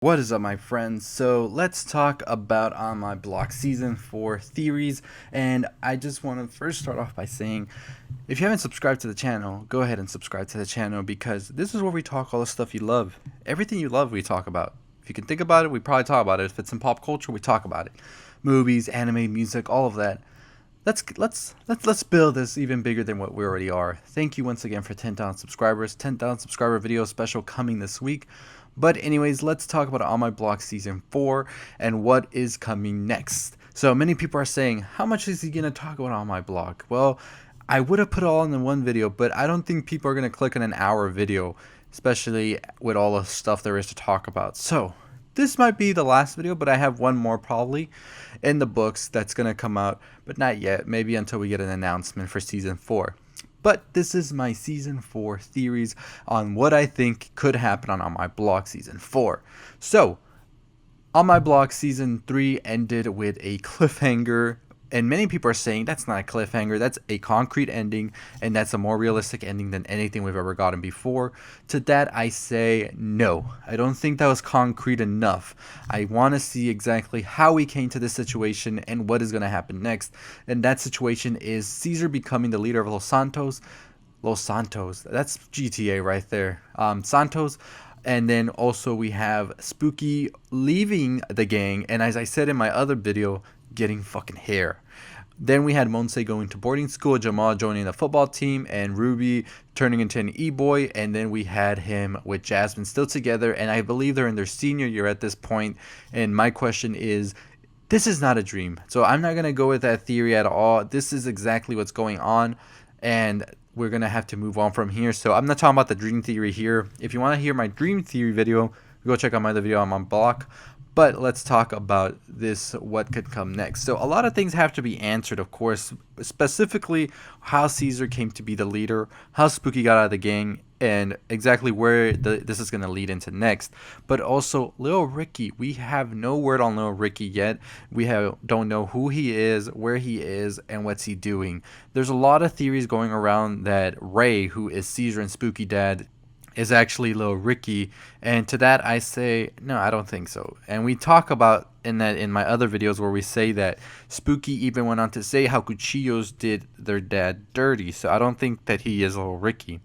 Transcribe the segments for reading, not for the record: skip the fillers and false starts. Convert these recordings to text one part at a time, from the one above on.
What is up, my friends? So let's talk about On My Block Season 4 theories. And I just want to first start off by saying, if you haven't subscribed to the channel, go ahead and subscribe to the channel because this is where we talk all the stuff you love. Everything you love, we talk about. If you can think about it, we probably talk about it. If it's in pop culture, we talk about it. Movies, anime, music, all of that. Let's build this even bigger than what we already are. Thank you once again for 10,000 subscribers. 10,000 subscriber video special coming this week. But anyways, let's talk about On My Block Season 4 and what is coming next. So many people are saying, how much is he going to talk about On My Block? Well, I would have put it all in one video, but I don't think people are going to click on an hour video, especially with all the stuff there is to talk about. So this might be the last video, but I have one more probably in the books that's going to come out, but not yet. Maybe until we get an announcement for Season 4. But this is my Season 4 theories on what I think could happen on My Block Season 4. So, On My Block Season 3 ended with a cliffhanger, and many people are saying that's not a cliffhanger, that's a concrete ending, and that's a more realistic ending than anything we've ever gotten before. To that I say no. I don't think that was concrete enough. I want to see exactly how we came to this situation and what is going to happen next. And that situation is Caesar becoming the leader of Los Santos. Los Santos, that's GTA right there. Santos. And then also we have Spooky leaving the gang, and as I said in my other video, getting fucking hair. Then we had Monse going to boarding school, Jamal joining the football team, and Ruby turning into an e-boy. And then we had him with Jasmine still together, and I believe they're in their senior year at this point. And my question is, this is not a dream. So I'm not going to go with that theory at all. This is exactly what's going on, and we're going to have to move on from here. So I'm not talking about the dream theory here. If you want to hear my dream theory video, go check out my other video on my block. But let's talk about this, what could come next. So a lot of things have to be answered, of course, specifically how Caesar came to be the leader, how Spooky got out of the gang, and exactly where this is going to lead into next. But also Lil Ricky, we have no word on Lil Ricky yet. Don't know who he is, where he is, and what's he doing. There's a lot of theories going around that Ray, who is Caesar and Spooky dad, is actually Lil Ricky, and to that I say no, I don't think so. And we talk about in my other videos where we say that Spooky even went on to say how Cuchillos did their dad dirty, so I don't think that he is Lil Ricky.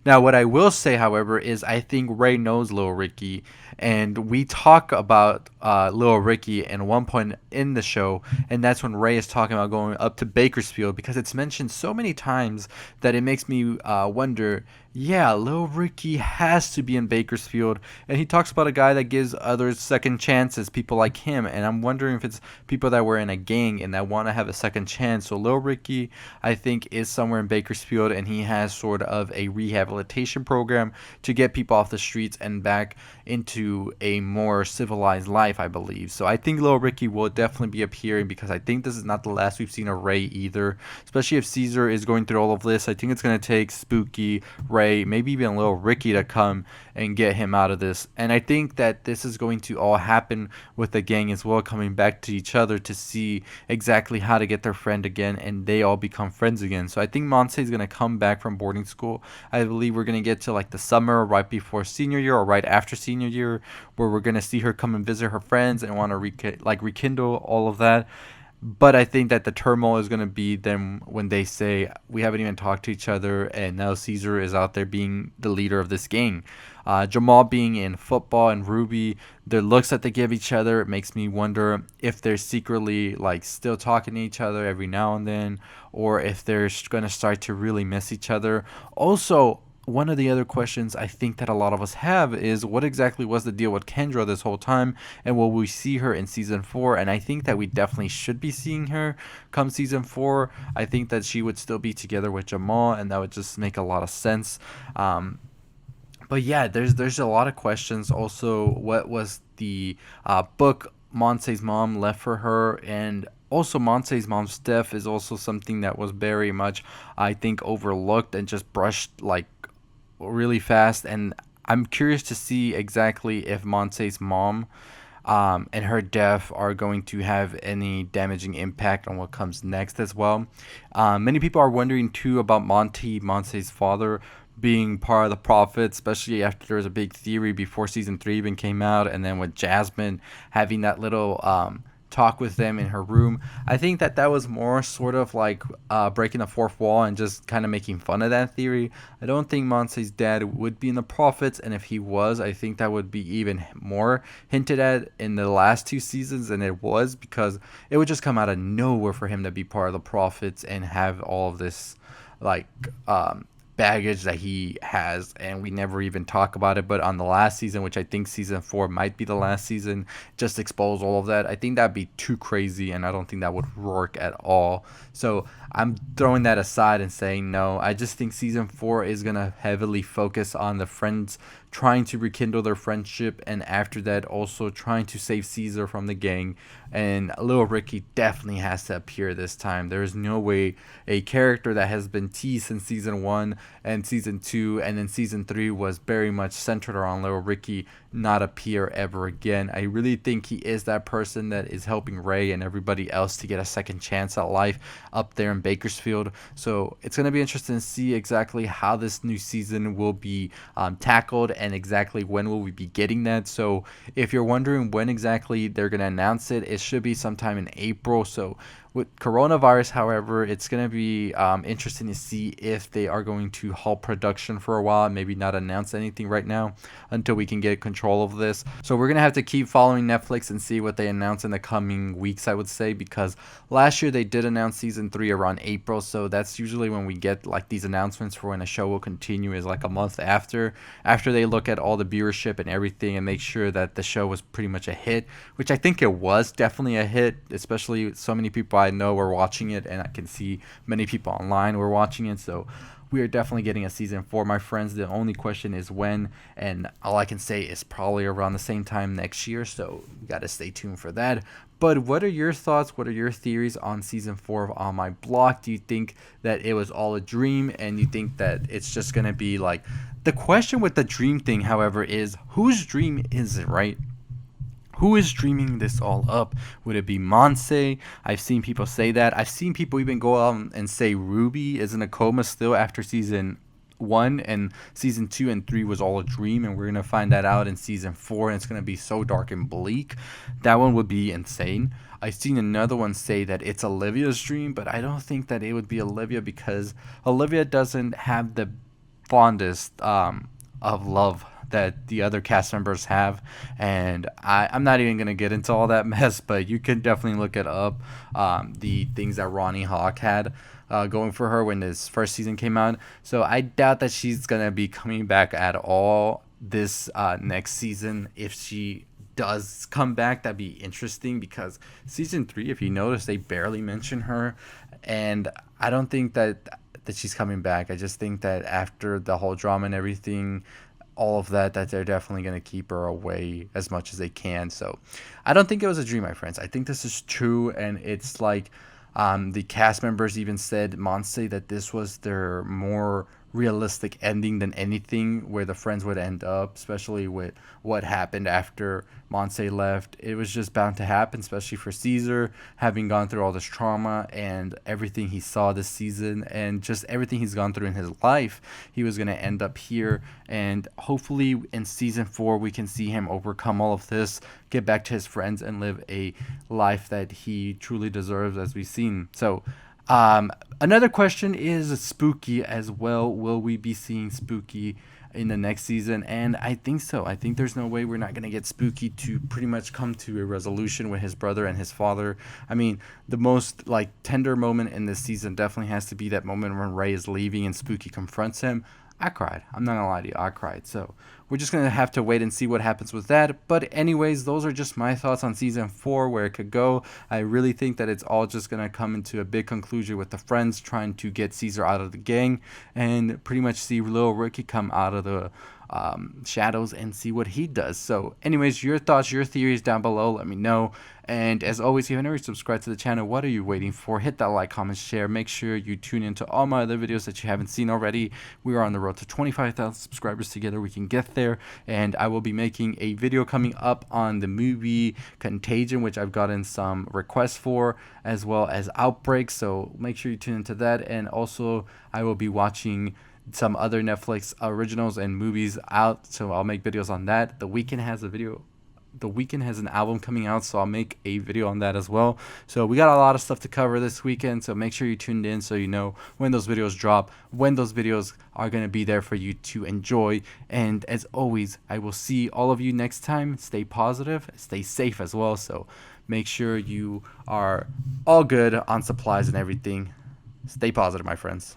Now, what I will say, however, is I think Ray knows Lil Ricky, and we talk about Lil Ricky at one point in the show, and that's when Ray is talking about going up to Bakersfield, because it's mentioned so many times that it makes me wonder, yeah, Lil Ricky has to be in Bakersfield, and he talks about a guy that gives others second chances, people like him, and I'm wondering if it's people that were in a gang and that want to have a second chance. So Lil Ricky, I think, is somewhere in Bakersfield, and he has sort of a rehabilitation program to get people off the streets and back into a more civilized life, I believe. So I think Lil Ricky will definitely be appearing, because I think this is not the last we've seen of Ray either, especially if Caesar is going through all of this. I think it's going to take Spooky, Ray, maybe even Lil Ricky to come and get him out of this. And I think that this is going to all happen with the gang as well, coming back to each other to see exactly how to get their friend again, and they all become friends again. So I think Monse is going to come back from boarding school. I believe we're going to get to like the summer right before senior year or right after senior year, where we're going to see her come and visit her friends and want to rekindle all of that. But I think that the turmoil is going to be them when they say, we haven't even talked to each other, and now Caesar is out there being the leader of this gang. Jamal being in football, and Ruby, the looks that they give each other, it makes me wonder if they're secretly like still talking to each other every now and then, or if they're going to start to really miss each other. Also, one of the other questions I think that a lot of us have is, what exactly was the deal with Kendra this whole time, and will we see her in season 4? And I think that we definitely should be seeing her come season 4. I think that she would still be together with Jamal, and that would just make a lot of sense. But yeah, there's a lot of questions. Also, what was the book Monse's mom left for her? And also, Monse's mom's death is also something that was very much, I think, overlooked and just brushed like really fast. And I'm curious to see exactly if Monse's mom and her death are going to have any damaging impact on what comes next as well. Many people are wondering too about Monse's father being part of the Prophet, especially after there was a big theory before season 3 even came out, and then with Jasmine having that little talk with them in her room. I think that that was more sort of like breaking the fourth wall and just kind of making fun of that theory. I don't think Monse's dad would be in the Prophets, and if he was, I think that would be even more hinted at in the last 2 seasons than it was, because it would just come out of nowhere for him to be part of the Prophets and have all of this like baggage that he has, and we never even talk about it. But on the last season, which I think season 4 might be the last season, just expose all of that. I think that'd be too crazy, and I don't think that would work at all. So I'm throwing that aside and saying no. I just think season 4 is gonna heavily focus on the friends trying to rekindle their friendship, and after that also trying to save Caesar from the gang. And little Ricky definitely has to appear this time. There is no way a character that has been teased since season 1 and season 2 and then season 3 was very much centered around little Ricky not appear ever again. I really think he is that person that is helping Ray and everybody else to get a second chance at life up there in Bakersfield. So it's going to be interesting to see exactly how this new season will be tackled, and exactly when will we be getting that. So if you're wondering when exactly they're going to announce it, it should be sometime in April. So with coronavirus, however, it's going to be interesting to see if they are going to halt production for a while and maybe not announce anything right now until we can get control of this. So we're going to have to keep following Netflix and see what they announce in the coming weeks, I would say, because last year they did announce season 3 around April. So that's usually when we get like these announcements for when a show will continue, is like a month after they look at all the viewership and everything and make sure that the show was pretty much a hit, which I think it was definitely a hit, especially so many people I know were watching it, and I can see many people online were watching it. So we are definitely getting a season 4, my friends. The only question is when, and all I can say is probably around the same time next year. So we got to stay tuned for that. But what are your thoughts? What are your theories on season 4 of On My Block? Do you think that it was all a dream, and you think that it's just going to be like, the question with the dream thing, however, is whose dream is it, right? Who is dreaming this all up? Would it be Monse? I've seen people say that. I've seen people even go out and say Ruby is in a coma still after season 1, and season 2 and 3 was all a dream, and we're gonna find that out in season 4, and it's gonna be so dark and bleak. That one would be insane. I've seen another one say that it's Olivia's dream, but I don't think that it would be Olivia, because Olivia doesn't have the fondest of love that the other cast members have, and I'm not even gonna get into all that mess, but you can definitely look it up. The things that Ronnie Hawk had going for her when this first season came out. So I doubt that she's gonna be coming back at all this next season. If she does come back, that'd be interesting, because season 3, if you notice, they barely mention her, and I don't think that she's coming back. I just think that after the whole drama and everything, all of that they're definitely going to keep her away as much as they can. So I don't think it was a dream, my friends. I think this is true, and it's like the cast members even said, Monse, that this was their more realistic ending than anything where the friends would end up, especially with what happened after Monse left. It was just bound to happen, especially for Caesar, having gone through all this trauma and everything he saw this season and just everything he's gone through in his life. He was going to end up here, and hopefully in season 4 we can see him overcome all of this, get back to his friends, and live a life that he truly deserves, as we've seen. So another question is Spooky as well. Will we be seeing Spooky in the next season? And I think so. I think there's no way we're not going to get Spooky to pretty much come to a resolution with his brother and his father. I mean, the most like tender moment in this season definitely has to be that moment when Ray is leaving and Spooky confronts him. I cried. I'm not gonna lie to you, I cried. So we're just gonna have to wait and see what happens with that. But anyways, those are just my thoughts on season 4, where it could go. I really think that it's all just gonna come into a big conclusion with the friends trying to get Caesar out of the gang, and pretty much see little Ricky come out of the shadows and see what he does. So anyways, your thoughts, your theories down below, let me know. And as always, if you haven't already subscribed to the channel, what are you waiting for? Hit that like, comment, share. Make sure you tune into all my other videos that you haven't seen already. We are on the road to 25,000 subscribers. Together we can get there, and I will be making a video coming up on the movie Contagion, which I've gotten some requests for, as well as Outbreak. So make sure you tune into that. And also I will be watching some other Netflix originals and movies out, so I'll make videos on that. The Weeknd has an album coming out, so I'll make a video on that as well. So we got a lot of stuff to cover this weekend, so make sure you tuned in so you know when those videos drop, when those videos are going to be there for you to enjoy. And as always, I will see all of you next time. Stay positive, stay safe as well, so make sure you are all good on supplies and everything. Stay positive, my friends.